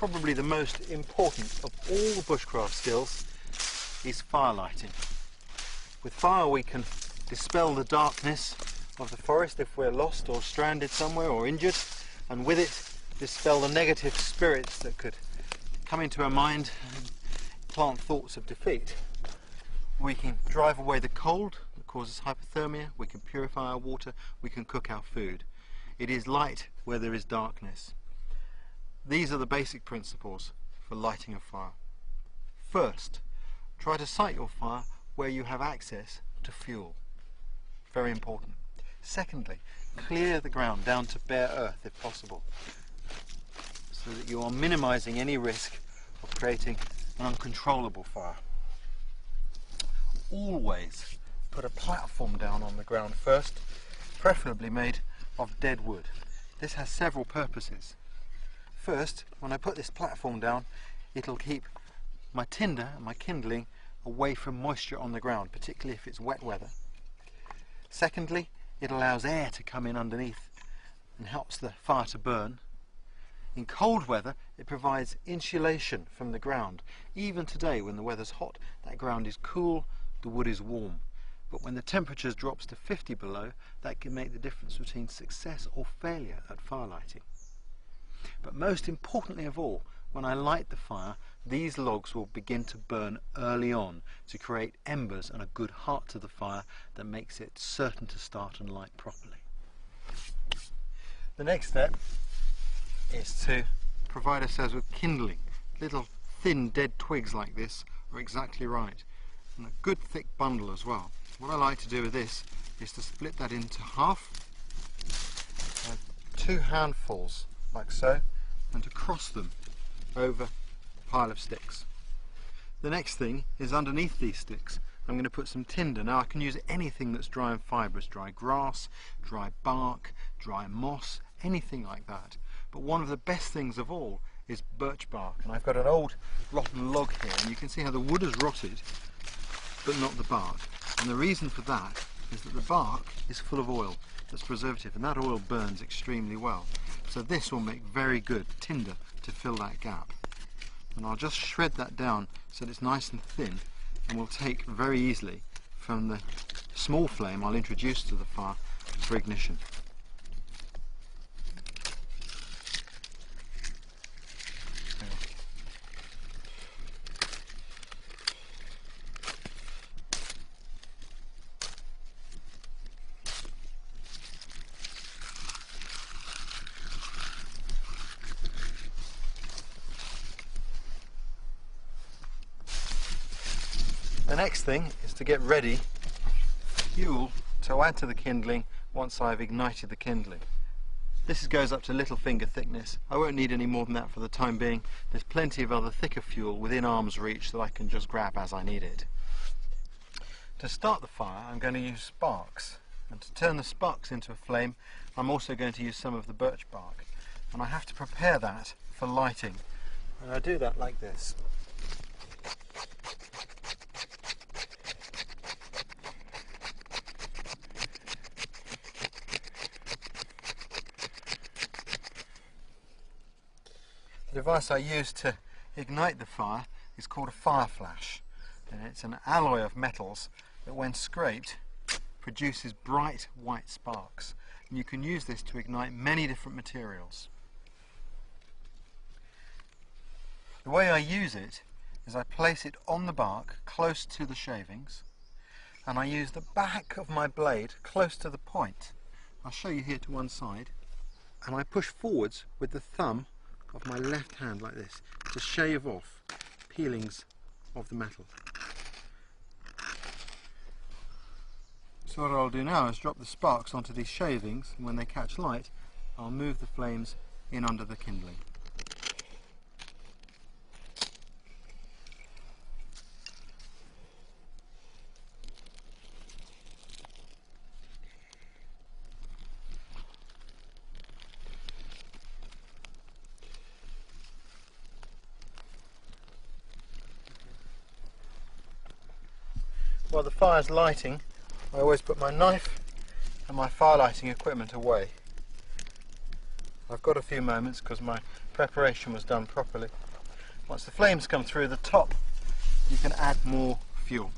probably the most important of all bushcraft skills is fire lighting. With fire we can dispel the darkness of the forest if we're lost or stranded somewhere or injured, and with it dispel the negative spirits that could come into our mind and plant thoughts of defeat. We can drive away the cold that causes hypothermia, we can purify our water, we can cook our food. It is light where there is darkness. These are the basic principles for lighting a fire. First, try to site your fire where you have access to fuel. Very important. Secondly, clear the ground down to bare earth if possible, so that you are minimizing any risk of creating an uncontrollable fire. Always put a platform down on the ground first, preferably made of dead wood. This has several purposes. First, when I put this platform down, it'll keep my tinder and my kindling away from moisture on the ground, particularly if it's wet weather. Secondly, it allows air to come in underneath and helps the fire to burn. In cold weather, it provides insulation from the ground. Even today, when the weather's hot, that ground is cool, the wood is warm. But when the temperature drops to 50 below, that can make the difference between success or failure at fire lighting. But most importantly of all, when I light the fire, these logs will begin to burn early on to create embers and a good heart to the fire that makes it certain to start and light properly. The next step is to provide ourselves with kindling. Little thin dead twigs like this are exactly right, and a good thick bundle as well. What I like to do with this is to split that into half, 2 handfuls like so, and to cross them over a pile of sticks. The next thing is underneath these sticks I'm going to put some tinder. Now I can use anything that's dry and fibrous, dry grass, dry bark, dry moss, anything like that. But one of the best things of all is birch bark, and I've got an old rotten log here, and you can see how the wood has rotted but not the bark, and the reason for that is that the bark is full of oil that's preservative, and that oil burns extremely well. So this will make very good tinder to fill that gap, and I'll just shred that down so that it's nice and thin, and will take very easily from the small flame I'll introduce to the fire for ignition. The next thing is to get ready fuel to add to the kindling once I've ignited the kindling. This goes up to little finger thickness. I won't need any more than that for the time being. There's plenty of other thicker fuel within arm's reach that I can just grab as I need it. To start the fire I'm going to use sparks, and to turn the sparks into a flame I'm also going to use some of the birch bark, and I have to prepare that for lighting, and I do that like this. The device I use to ignite the fire is called a fire flash, and it's an alloy of metals that when scraped produces bright white sparks, and you can use this to ignite many different materials. The way I use it is I place it on the bark close to the shavings, and I use the back of my blade close to the point. I'll show you here to one side, and I push forwards with the thumb of my left hand like this to shave off peelings of the metal. So what I'll do now is drop the sparks onto these shavings, and when they catch light I'll move the flames in under the kindling. While the fire's lighting, I always put my knife and my fire lighting equipment away. I've got a few moments because my preparation was done properly. Once the flames come through the top, you can add more fuel.